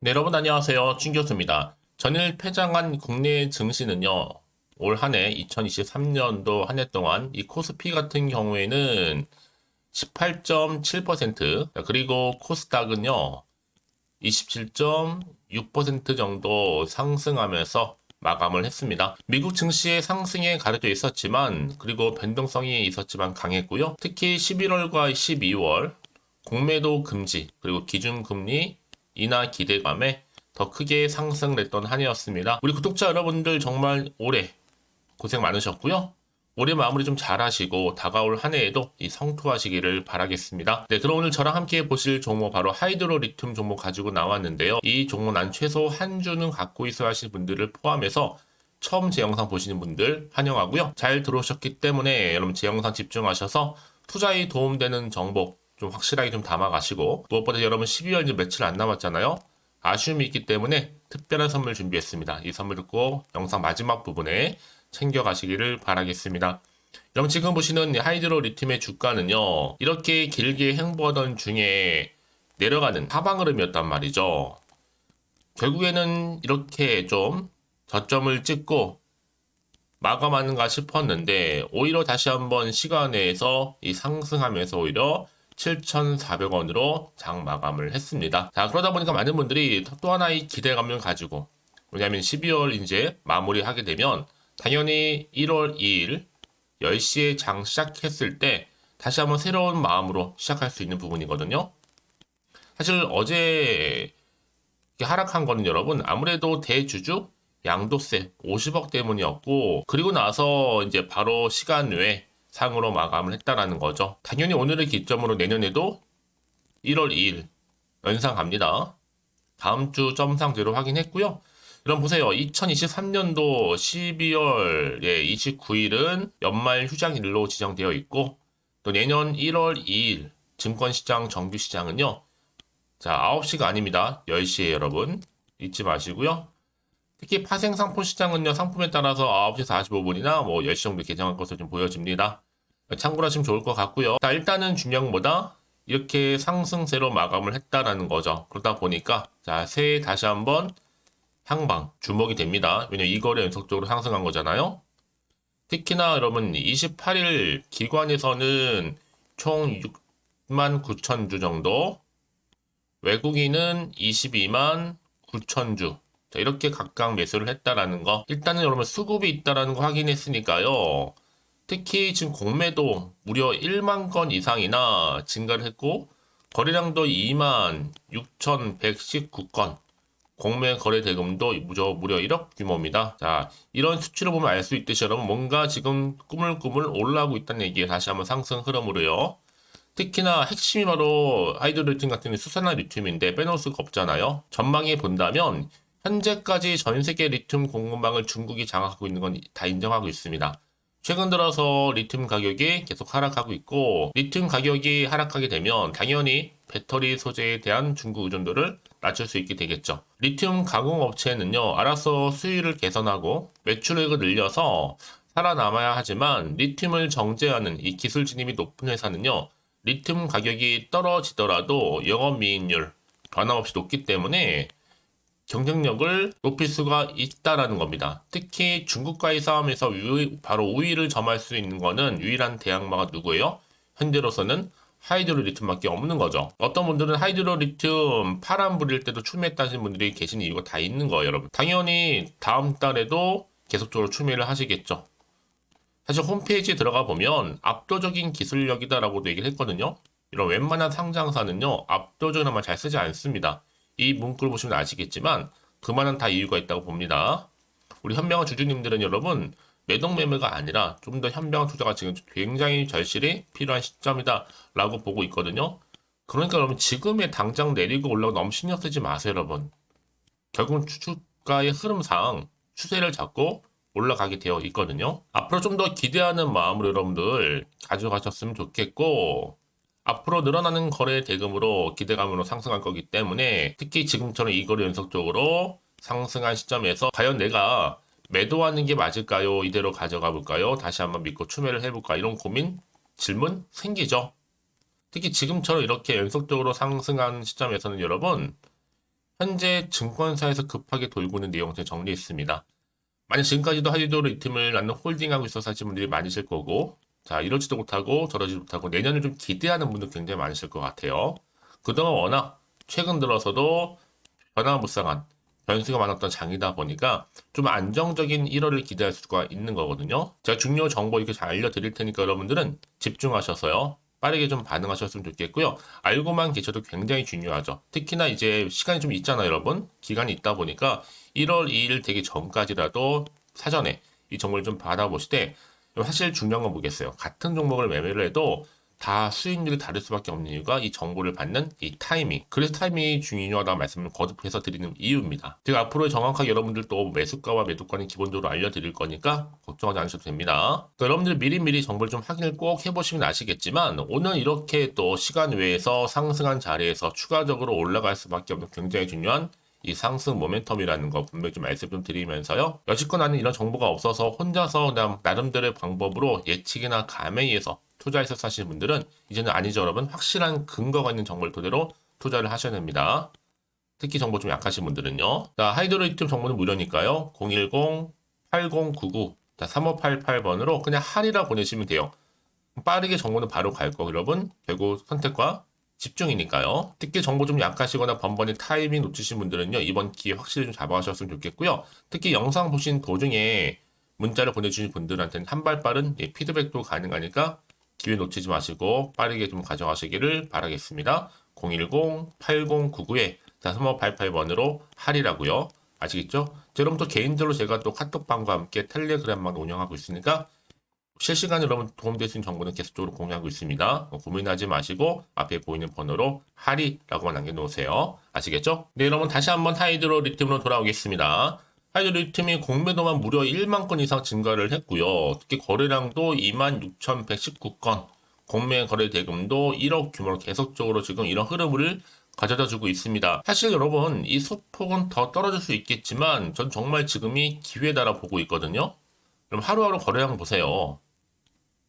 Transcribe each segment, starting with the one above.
네, 여러분 안녕하세요. 춘 교수입니다. 전일 폐장한 국내 증시는요, 올 한 해 2023년도 한 해 동안 이 코스피 같은 경우에는 18.7%, 그리고 코스닥은요, 27.6% 정도 상승하면서 마감을 했습니다. 미국 증시의 상승에 가려져 있었지만, 그리고 변동성이 있었지만 강했고요. 특히 11월과 12월 공매도 금지, 그리고 기준금리 인하 기대감에 더 크게 상승을 했던 한 해였습니다. 우리 구독자 여러분들 정말 올해 고생 많으셨고요. 올해 마무리 좀 잘하시고 다가올 한 해에도 이 성투하시기를 바라겠습니다. 네, 그럼 오늘 저랑 함께 보실 종목 바로 하이드로 리튬 종목 가지고 나왔는데요. 이 종목 난 최소 한 주는 갖고 있어야 하실 분들을 포함해서 처음 제 영상 보시는 분들 환영하고요. 잘 들어오셨기 때문에 여러분 제 영상 집중하셔서 투자에 도움되는 정보 좀 확실하게 좀 담아가시고, 무엇보다 여러분 12월 이제 며칠 안 남았잖아요. 아쉬움이 있기 때문에 특별한 선물 준비했습니다. 이 선물을 꼭 영상 마지막 부분에 챙겨가시기를 바라겠습니다. 여러분 지금 보시는 하이드로 리튬의 주가는요, 이렇게 길게 행보하던 중에 내려가는 하방 흐름이었단 말이죠. 결국에는 이렇게 좀 저점을 찍고 마감하는가 싶었는데, 오히려 다시 한번 시간 내에서 이 상승하면서 오히려 7,400원으로 장 마감을 했습니다. 자, 그러다 보니까 많은 분들이 또 하나의 기대감을 가지고, 왜냐하면 12월 이제 마무리하게 되면 당연히 1월 2일 10시에 장 시작했을 때 다시 한번 새로운 마음으로 시작할 수 있는 부분이거든요. 사실 어제 하락한 거는 여러분 아무래도 대주주 양도세 50억 때문이었고, 그리고 나서 이제 바로 시간 외에 상으로 마감을 했다라는 거죠. 당연히 오늘을 기점으로 내년에도 1월 2일 연상 갑니다. 다음 주 점상제로 확인했고요. 여러분 보세요. 2023년도 12월 29일은 연말 휴장일로 지정되어 있고, 또 내년 1월 2일 증권시장 정규시장은요. 자, 9시가 아닙니다. 10시에 여러분 잊지 마시고요. 특히 파생상품 시장은요, 상품에 따라서 9시 45분이나 뭐 10시 정도 개장할 것으로 좀 보여집니다. 참고로 하시면 좋을 것 같고요. 자, 일단은 중요한 것보다 이렇게 상승세로 마감을 했다라는 거죠. 그러다 보니까 자, 새해 다시 한번 향방 주목이 됩니다. 왜냐면 이 거래 연속적으로 상승한 거잖아요. 특히나 여러분 28일 기관에서는 총 6만 9천 주 정도, 외국인은 22만 9천 주. 자, 이렇게 각각 매수를 했다라는 거. 일단은 여러분 수급이 있다라는 거 확인했으니까요. 특히 지금 공매도 무려 1만 건 이상이나 증가를 했고, 거래량도 2만 6,119건. 공매 거래 대금도 무려 1억 규모입니다. 자, 이런 수치를 보면 알 수 있듯이 여러분 뭔가 지금 꾸물꾸물 올라오고 있다는 얘기에 다시 한번 상승 흐름으로요. 특히나 핵심이 바로 하이드로 리튬 같은 경우는 수산화 리튬인데 빼놓을 수가 없잖아요. 전망에 본다면 현재까지 전 세계 리튬 공급망을 중국이 장악하고 있는 건 다 인정하고 있습니다. 최근 들어서 리튬 가격이 계속 하락하고 있고, 리튬 가격이 하락하게 되면 당연히 배터리 소재에 대한 중국 의존도를 낮출 수 있게 되겠죠. 리튬 가공 업체는요, 알아서 수율을 개선하고 매출액을 늘려서 살아남아야 하지만, 리튬을 정제하는 이 기술 진입이 높은 회사는요, 리튬 가격이 떨어지더라도 영업이익률 변함없이 높기 때문에 경쟁력을 높일 수가 있다라는 겁니다. 특히 중국과의 싸움에서 바로 우위를 점할 수 있는 거는 유일한 대항마가 누구예요? 현재로서는 하이드로 리튬밖에 없는 거죠. 어떤 분들은 하이드로 리튬 파란 불일 때도 출매했다는 분들이 계신 이유가 다 있는 거예요, 여러분. 당연히 다음 달에도 계속적으로 출매를 하시겠죠. 사실 홈페이지에 들어가 보면 압도적인 기술력이다라고도 얘기를 했거든요. 이런 웬만한 상장사는요, 압도적인 말 잘 쓰지 않습니다. 이 문구를 보시면 아시겠지만 그만한 다 이유가 있다고 봅니다. 우리 현명한 주주님들은 여러분 매동 매매가 아니라 좀 더 현명한 투자가 지금 굉장히 절실히 필요한 시점이다라고 보고 있거든요. 그러니까 여러분 지금에 당장 내리고 올라고 너무 신경 쓰지 마세요, 여러분. 결국은 주가의 흐름상 추세를 잡고 올라가게 되어 있거든요. 앞으로 좀 더 기대하는 마음으로 여러분들 가져가셨으면 좋겠고, 앞으로 늘어나는 거래 대금으로 기대감으로 상승할 거기 때문에 특히 지금처럼 이 거래 연속적으로 상승한 시점에서 과연 내가 매도하는 게 맞을까요? 이대로 가져가 볼까요? 다시 한번 믿고 추매를 해볼까? 이런 고민, 질문 생기죠. 특히 지금처럼 이렇게 연속적으로 상승한 시점에서는 여러분 현재 증권사에서 급하게 돌고 있는 내용 제가 정리했습니다. 만약 지금까지도 하이드로 리튬을 나는 홀딩하고 있어서 하시는 분들이 많으실 거고, 자, 이러지도 못하고 저러지도 못하고 내년을 좀 기대하는 분들 굉장히 많으실 것 같아요. 그동안 워낙 최근 들어서도 변화무쌍한 변수가 많았던 장이다 보니까 좀 안정적인 1월을 기대할 수가 있는 거거든요. 제가 중요 정보 이렇게 잘 알려드릴 테니까 여러분들은 집중하셔서요. 빠르게 좀 반응하셨으면 좋겠고요. 알고만 계셔도 굉장히 중요하죠. 특히나 이제 시간이 좀 있잖아요, 여러분. 기간이 있다 보니까 1월 2일 되기 전까지라도 사전에 이 정보를 좀 받아보시되 사실 중요한 건 뭐겠어요. 같은 종목을 매매를 해도 다 수익률이 다를 수밖에 없는 이유가 이 정보를 받는 이 타이밍. 그래서 타이밍이 중요하다고 말씀을 거듭해서 드리는 이유입니다. 제가 앞으로 정확하게 여러분들 또 매수가와 매도가는 기본적으로 알려드릴 거니까 걱정하지 않으셔도 됩니다. 여러분들 미리미리 정보를 좀 확인을 꼭 해보시면 아시겠지만 오늘 이렇게 또 시간 외에서 상승한 자리에서 추가적으로 올라갈 수밖에 없는 굉장히 중요한 이 상승 모멘텀이라는 거 분명히 좀 말씀 좀 드리면서요. 여지껏 나는 이런 정보가 없어서 혼자서 그냥 나름대로의 방법으로 예측이나 감에 의해서 투자해서 하시는 분들은 이제는 아니죠, 여러분. 확실한 근거가 있는 정보를 토대로 투자를 하셔야 됩니다. 특히 정보 좀 약하신 분들은요. 자, 하이드로 리튬 정보는 무료니까요. 010-8099 3588번으로 그냥 할이라 보내시면 돼요. 빠르게 정보는 바로 갈 거, 여러분. 결국 선택과 집중이니까요. 특히 정보 좀 약하시거나 번번이 타이밍 놓치신 분들은요. 이번 기회 확실히 좀 잡아가셨으면 좋겠고요. 특히 영상 보신 도중에 문자를 보내주신 분들한테는 한 발 빠른 피드백도 가능하니까 기회 놓치지 마시고 빠르게 좀 가져가시기를 바라겠습니다. 010-8099에 3588번으로 할이라고요. 아시겠죠? 여러분 또 개인적으로 제가 또 카톡방과 함께 텔레그램만 운영하고 있으니까 실시간으로 여러분 도움될 수 있는 정보는 계속적으로 공유하고 있습니다. 고민하지 마시고 앞에 보이는 번호로 할이라고만 남겨놓으세요. 아시겠죠? 네, 여러분 다시 한번 하이드로 리튬으로 돌아오겠습니다. 하이드로 리튬이 공매도만 무려 1만 건 이상 증가를 했고요. 특히 거래량도 26,119건, 공매 거래 대금도 1억 규모로 계속적으로 지금 이런 흐름을 가져다 주고 있습니다. 사실 여러분 이 소폭은 더 떨어질 수 있겠지만 전 정말 지금이 기회다라 보고 있거든요. 그럼 하루하루 거래량 보세요.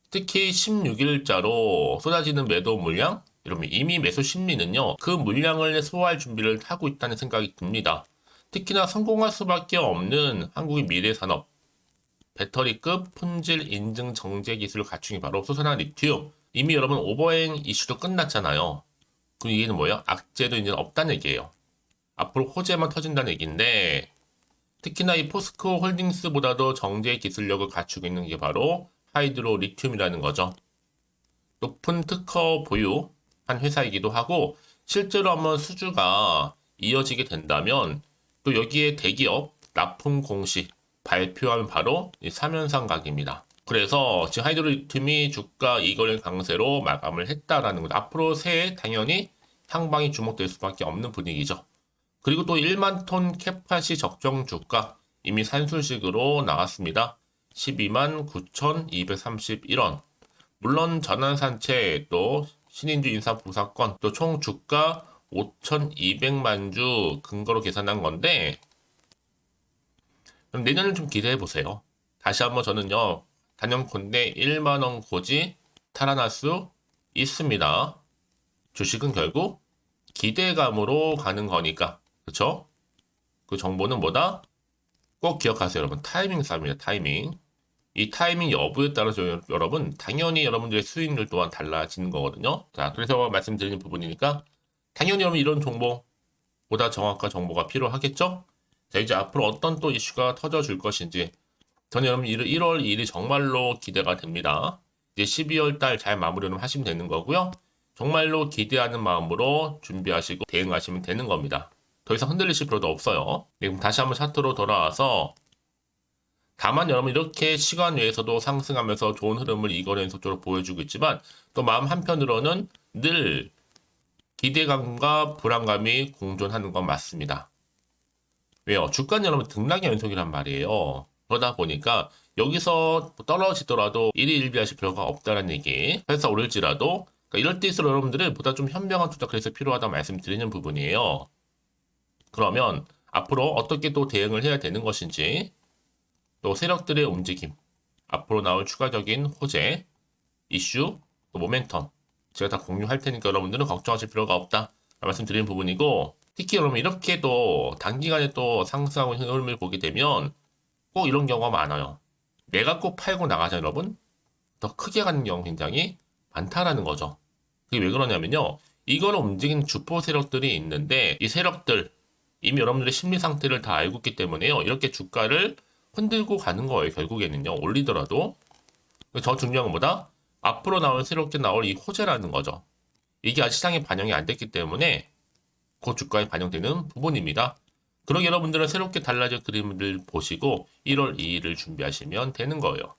특히 16일자로 쏟아지는 매도 물량, 여러분 이미 매수 심리는요, 그 물량을 소화할 준비를 하고 있다는 생각이 듭니다. 특히나 성공할 수밖에 없는 한국의 미래산업, 배터리급 품질 인증 정제 기술을 갖춘 게 바로 수산화 리튬. 이미 여러분 오버행 이슈도 끝났잖아요. 그럼 이게는 뭐예요? 악재도 이제 없다는 얘기예요. 앞으로 호재만 터진다는 얘기인데, 특히나 이 포스코 홀딩스보다도 정제 기술력을 갖추고 있는 게 바로 하이드로 리튬이라는 거죠. 높은 특허 보유한 회사이기도 하고 실제로 한번 수주가 이어지게 된다면 또 여기에 대기업 납품 공시 발표하면 바로 이 3연상 각입니다. 그래서 지금 하이드로 리튬이 주가 이걸 강세로 마감을 했다라는 것. 앞으로 새해 당연히 향방이 주목될 수밖에 없는 분위기죠. 그리고 또 1만 톤 캐파시 적정 주가 이미 산술식으로 나왔습니다. 12만 9,231원. 물론 전환산채 또 신인주 인사 부사건 또 총 주가 5,200만 주 근거로 계산한 건데 그럼 내년을 좀 기대해 보세요. 다시 한번 저는요 단연컨대 1만 원 고지 탈환할 수 있습니다. 주식은 결국 기대감으로 가는 거니까 그렇죠? 그 정보는 뭐다? 꼭 기억하세요, 여러분. 타이밍 싸움입니다. 타이밍. 이 타이밍 여부에 따라서 여러분 당연히 여러분들의 수익률 또한 달라지는 거거든요. 자, 그래서 말씀드리는 부분이니까 당연히 여러분 이런 정보보다 정확한 정보가 필요하겠죠? 자, 이제 앞으로 어떤 또 이슈가 터져줄 것인지 저는 여러분 1월 2일이 정말로 기대가 됩니다. 이제 12월 달 잘 마무리를 하시면 되는 거고요. 정말로 기대하는 마음으로 준비하시고 대응하시면 되는 겁니다. 더 이상 흔들리실 필요도 없어요. 네, 그럼 다시 한번 차트로 돌아와서 다만 여러분 이렇게 시간 외에서도 상승하면서 좋은 흐름을 이거는 속도로 보여주고 있지만 또 마음 한편으로는 늘 기대감과 불안감이 공존하는 건 맞습니다. 왜요? 주가는 여러분 등락의 연속이란 말이에요. 그러다 보니까 여기서 떨어지더라도 일희일비하실 필요가 없다는 얘기. 회사 오를지라도 그러니까 이럴 때일수록 여러분들은 보다 좀 현명한 투자 그래서 필요하다고 말씀드리는 부분이에요. 그러면 앞으로 어떻게 또 대응을 해야 되는 것인지 또 세력들의 움직임, 앞으로 나올 추가적인 호재, 이슈, 또 모멘텀 제가 다 공유할 테니까 여러분들은 걱정하실 필요가 없다 말씀드리는 부분이고 특히 여러분 이렇게 또 단기간에 또 상승하고 있는 흐름을 보게 되면 꼭 이런 경우가 많아요. 내가 꼭 팔고 나가자 여러분 더 크게 가는 경우 굉장히 많다라는 거죠. 그게 왜 그러냐면요. 이거를 움직이는 주포 세력들이 있는데 이 세력들 이미 여러분들의 심리 상태를 다 알고 있기 때문에요. 이렇게 주가를 흔들고 가는 거예요. 결국에는요. 올리더라도. 더 중요한 것보다 앞으로 나올 새롭게 나올 이 호재라는 거죠. 이게 아직 시장에 반영이 안 됐기 때문에 그 주가에 반영되는 부분입니다. 그러기 여러분들은 새롭게 달라질 그림을 보시고 1월 2일을 준비하시면 되는 거예요.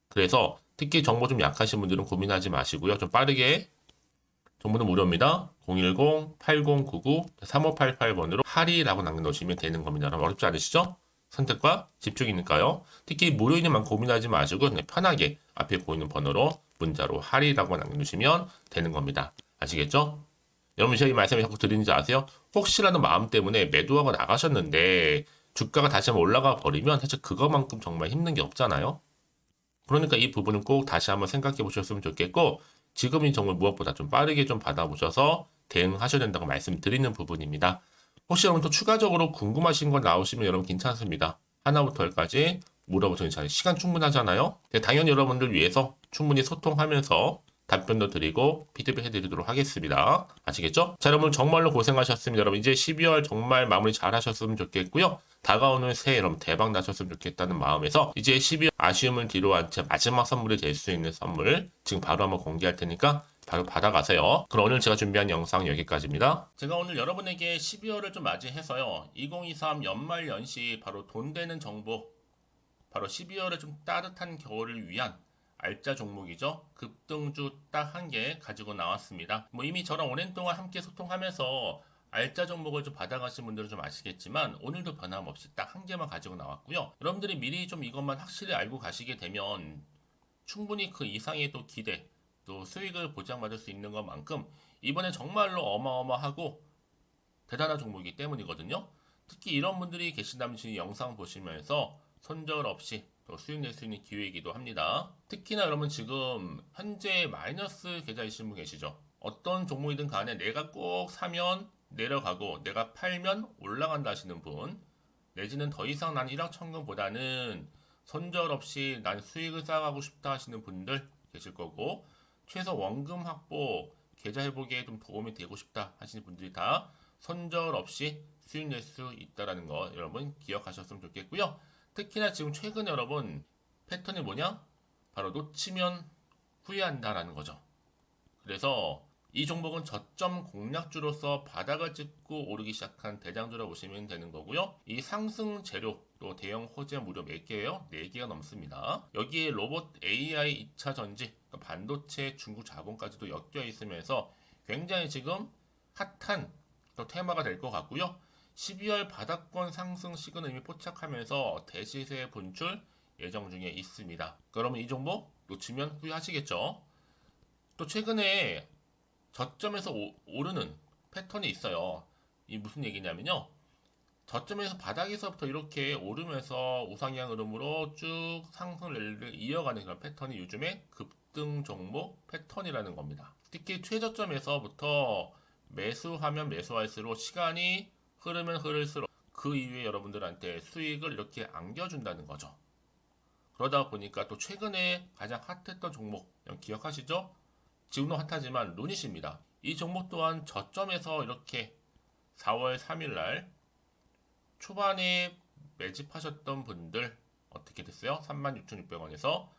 그래서 특히 정보 좀 약하신 분들은 고민하지 마시고요. 좀 빠르게 정보는 무료입니다. 010-8099-3588번으로 하리라고 남겨놓으시면 되는 겁니다. 여러분 어렵지 않으시죠? 선택과 집중이니까요. 특히 무료인 만큼 고민하지 마시고 그냥 편하게 앞에 보이는 번호로 문자로 하리라고 남겨놓으시면 되는 겁니다. 아시겠죠? 여러분 제가 이 말씀을 자꾸 드리는지 아세요? 혹시라도 마음 때문에 매도하고 나가셨는데 주가가 다시 한번 올라가 버리면 사실 그거만큼 정말 힘든 게 없잖아요. 그러니까 이 부분은 꼭 다시 한번 생각해 보셨으면 좋겠고 지금이 정말 무엇보다 좀 빠르게 좀 받아보셔서 대응하셔야 된다고 말씀드리는 부분입니다. 혹시 여러분 또 추가적으로 궁금하신 거 나오시면 여러분 괜찮습니다. 하나부터 열까지 물어보시는 자리 시간 충분하잖아요. 당연히 여러분들 위해서 충분히 소통하면서 답변도 드리고 피드백 해드리도록 하겠습니다. 아시겠죠? 자 여러분 정말로 고생하셨습니다. 여러분 이제 12월 정말 마무리 잘 하셨으면 좋겠고요. 다가오는 새해 여러분 대박 나셨으면 좋겠다는 마음에서 이제 12월 아쉬움을 뒤로 한 채 마지막 선물이 될 수 있는 선물 지금 바로 한번 공개할 테니까 바로 받아가세요. 그럼 오늘 제가 준비한 영상 여기까지입니다. 제가 오늘 여러분에게 12월을 좀 맞이해서요. 2023 연말 연시 바로 돈 되는 정보 바로 12월에 좀 따뜻한 겨울을 위한 알짜 종목이죠. 급등주 딱 한 개 가지고 나왔습니다. 뭐 이미 저랑 오랜 동안 함께 소통하면서 알짜 종목을 좀 받아가신 분들은 좀 아시겠지만 오늘도 변함없이 딱 한 개만 가지고 나왔고요. 여러분들이 미리 좀 이것만 확실히 알고 가시게 되면 충분히 그 이상의 또 기대 또 수익을 보장받을 수 있는 것만큼 이번에 정말로 어마어마하고 대단한 종목이기 때문이거든요. 특히 이런 분들이 계신다면 지금 영상 보시면서 손절 없이 또 수익 낼 수 있는 기회이기도 합니다. 특히나 여러분 지금 현재 마이너스 계좌이신 분 계시죠? 어떤 종목이든 간에 내가 꼭 사면 내려가고 내가 팔면 올라간다 하시는 분 내지는 더 이상 난 일확천금보다는 손절 없이 난 수익을 쌓아가고 싶다 하시는 분들 계실 거고 최소 원금 확보 계좌 회복에 좀 도움이 되고 싶다 하시는 분들이 다 손절 없이 수익 낼 수 있다라는 거 여러분 기억하셨으면 좋겠고요. 특히나 지금 최근 여러분 패턴이 뭐냐? 바로 놓치면 후회한다라는 거죠. 그래서 이 종목은 저점 공략주로서 바닥을 찍고 오르기 시작한 대장주라고 보시면 되는 거고요. 이 상승 재료 또 대형 호재 무려 몇 개예요? 4개가 넘습니다. 여기에 로봇 AI 2차 전지, 반도체 중국 자본까지도 엮여 있으면서 굉장히 지금 핫한 또 테마가 될 것 같고요. 12월 바닥권 상승 시그널 이미 포착하면서 대시세 분출 예정 중에 있습니다. 그러면 이 종목 놓치면 후회하시겠죠? 또 최근에 저점에서 오르는 패턴이 있어요. 이 무슨 얘기냐면요. 저점에서 바닥에서부터 이렇게 오르면서 우상향 흐름으로 쭉 상승을 이어가는 그런 패턴이 요즘에 급등 종목 패턴이라는 겁니다. 특히 최저점에서부터 매수하면 매수할수록 시간이 흐르면 흐를수록 그 이후에 여러분들한테 수익을 이렇게 안겨준다는 거죠. 그러다 보니까 또 최근에 가장 핫했던 종목 기억하시죠? 지금도 핫하지만 루닛입니다. 이 종목 또한 저점에서 이렇게 4월 3일 날 초반에 매집하셨던 분들 어떻게 됐어요? 36,600원에서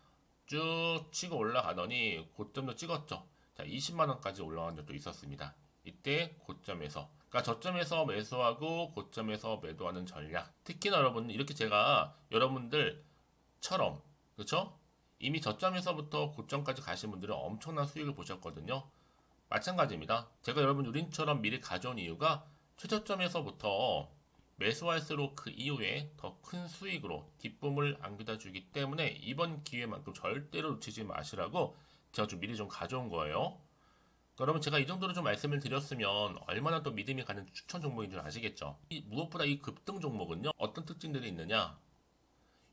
쭉 치고 올라가더니 고점도 찍었죠. 자, 20만 원까지 올라간 적도 있었습니다. 이때 고점에서 그러니까 저점에서 매수하고 고점에서 매도하는 전략. 특히나 여러분 이렇게 제가 여러분들처럼 그렇죠? 이미 저점에서부터 고점까지 가신 분들은 엄청난 수익을 보셨거든요. 마찬가지입니다. 제가 여러분 우린처럼 미리 가져온 이유가 최저점에서부터 매수할수록 그 이후에 더 큰 수익으로 기쁨을 안겨다 주기 때문에 이번 기회만큼 절대로 놓치지 마시라고 제가 좀 미리 좀 가져온 거예요. 그러면 제가 이 정도로 좀 말씀을 드렸으면 얼마나 또 믿음이 가는 추천 종목인 줄 아시겠죠? 무엇보다 이 급등 종목은요 어떤 특징들이 있느냐?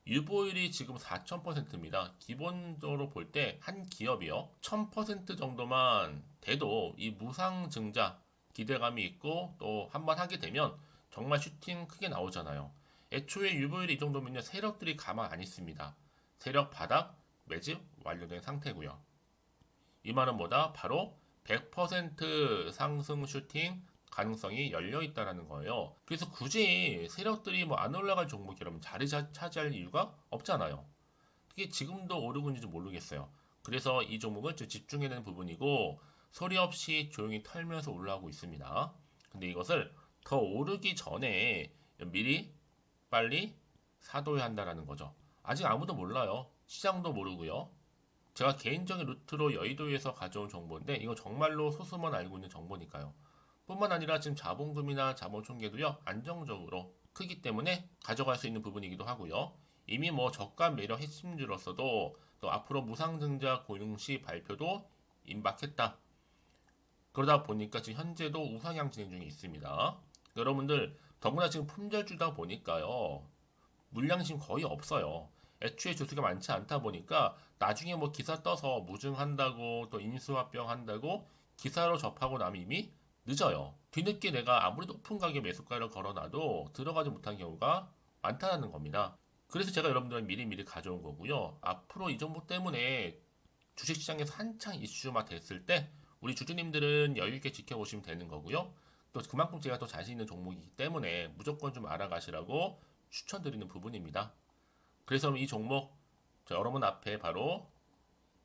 유보율이 지금 4,000%입니다. 기본적으로 볼 때 한 기업이요 1,000% 정도만 돼도 이 무상증자 기대감이 있고 또 한번 하게 되면 정말 슈팅 크게 나오잖아요. 애초에 UV율이 이 정도면요 세력들이 가만 안 있습니다. 세력 바닥 매집 완료된 상태고요. 이 말은 뭐다? 바로 100% 상승 슈팅 가능성이 열려 있다라는 거예요. 그래서 굳이 세력들이 뭐 안 올라갈 종목이 여러분 자리 차지할 이유가 없잖아요. 이게 지금도 오르고 있는지 모르겠어요. 그래서 이 종목은 좀 집중해야 되는 부분이고 소리 없이 조용히 털면서 올라오고 있습니다. 근데 이것을 더 오르기 전에 미리 빨리 사둬야 한다라는 거죠. 아직 아무도 몰라요. 시장도 모르고요. 제가 개인적인 루트로 여의도에서 가져온 정보인데 이거 정말로 소수만 알고 있는 정보니까요. 뿐만 아니라 지금 자본금이나 자본 총계도요 안정적으로 크기 때문에 가져갈 수 있는 부분이기도 하고요. 이미 뭐 저가 매력 핵심주로서도 또 앞으로 무상증자 고용시 발표도 임박했다. 그러다 보니까 지금 현재도 우상향 진행 중에 있습니다. 여러분들 더구나 지금 품절주다 보니까요. 물량이 지금 거의 없어요. 애초에 주수가 많지 않다 보니까 나중에 뭐 기사 떠서 무증한다고 또 인수합병 한다고 기사로 접하고 나면 이미 늦어요. 뒤늦게 내가 아무리 높은 가격 매수가를 걸어놔도 들어가지 못한 경우가 많다는 겁니다. 그래서 제가 여러분들은 미리미리 가져온 거고요. 앞으로 이 정보 때문에 주식시장에서 한창 이슈가 됐을 때 우리 주주님들은 여유있게 지켜보시면 되는 거고요. 또 그만큼 제가 더 자신 있는 종목이기 때문에 무조건 좀 알아가시라고 추천드리는 부분입니다. 그래서 이 종목 여러분 앞에 바로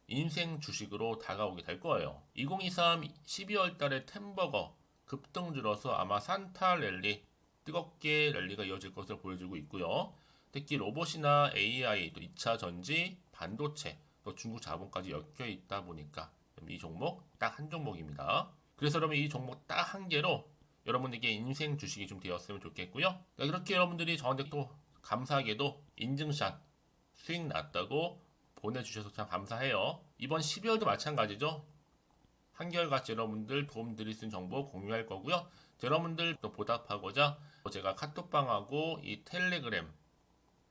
인생 주식으로 다가오게 될 거예요. 2023 12월 달에 템버거 급등주로서 아마 산타 랠리 뜨겁게 랠리가 이어질 것을 보여주고 있고요. 특히 로봇이나 AI, 또 2차 전지, 반도체, 또 중국 자본까지 엮여 있다 보니까 이 종목 딱 한 종목입니다. 그래서 여러분 이 종목 딱 한 개로 여러분에게 인생 주식이 좀 되었으면 좋겠고요. 이렇게 여러분들이 저한테 또 감사하게도 인증샷 수익 났다고 보내주셔서 참 감사해요. 이번 12월도 마찬가지죠. 한결같이 여러분들 도움 드릴 수 있는 정보 공유할 거고요. 여러분들 또 보답하고자 제가 카톡방하고 이 텔레그램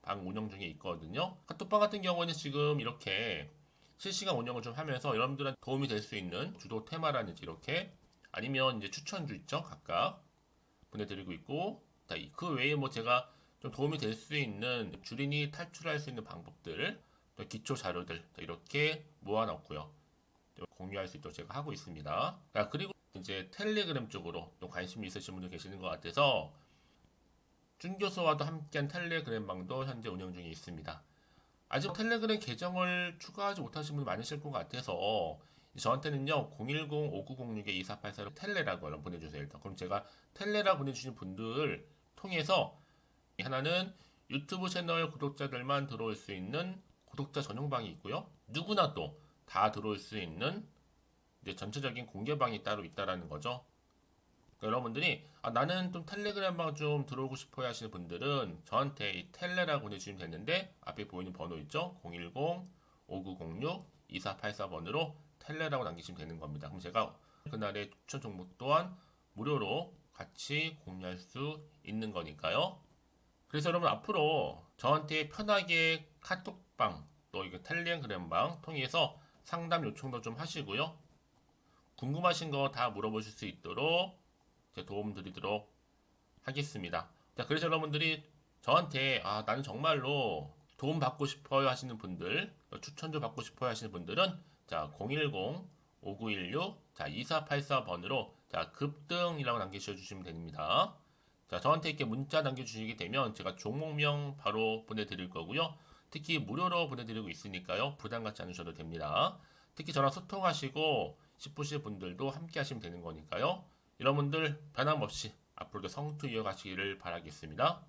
방 운영 중에 있거든요. 카톡방 같은 경우는 지금 이렇게 실시간 운영을 좀 하면서 여러분들한테 도움이 될 수 있는 주도 테마라든지 이렇게 아니면 이제 추천주 있죠. 각각 보내드리고 있고 그 외에 뭐 제가 좀 도움이 될 수 있는 주린이 탈출할 수 있는 방법들 또 기초 자료들 이렇게 모아놨고요. 공유할 수 있도록 제가 하고 있습니다. 그리고 이제 텔레그램 쪽으로 또 관심이 있으신 분들 계시는 것 같아서 준교수와도 함께한 텔레그램 방도 현재 운영 중에 있습니다. 아직 텔레그램 계정을 추가하지 못하신 분들 많으실 것 같아서 저한테는요 010-5906-2484로 텔레라고 연락 보내주세요. 일단 그럼 제가 텔레라 보내주신 분들 통해서 하나는 유튜브 채널 구독자들만 들어올 수 있는 구독자 전용방이 있고요. 누구나 또 다 들어올 수 있는 이제 전체적인 공개방이 따로 있다라는 거죠. 그러니까 여러분들이 나는 좀 텔레그램방 좀 들어오고 싶어요 하시는 분들은 저한테 이 텔레라고 보내주시면 되는데 앞에 보이는 번호 있죠? 010-5906-2484번으로 텔레라고 남기시면 되는 겁니다. 그럼 제가 그날의 추천 종목 또한 무료로 같이 공유할 수 있는 거니까요. 그래서 여러분 앞으로 저한테 편하게 카톡방 또 이거 텔레그램방 통해서 상담 요청도 좀 하시고요. 궁금하신 거 다 물어보실 수 있도록 제가 도움 드리도록 하겠습니다. 자, 그래서 여러분들이 저한테 나는 정말로 도움 받고 싶어요 하시는 분들, 추천도 받고 싶어요 하시는 분들은 자, 010-5916 자, 2484번으로 자, 급등이라고 남기셔 주시면 됩니다. 자, 저한테 이렇게 문자 남겨주시게 되면 제가 종목명 바로 보내드릴 거고요. 특히 무료로 보내드리고 있으니까요. 부담 갖지 않으셔도 됩니다. 특히 저랑 소통하시고 싶으신 분들도 함께 하시면 되는 거니까요. 여러분들 변함없이 앞으로도 성투 이어가시기를 바라겠습니다.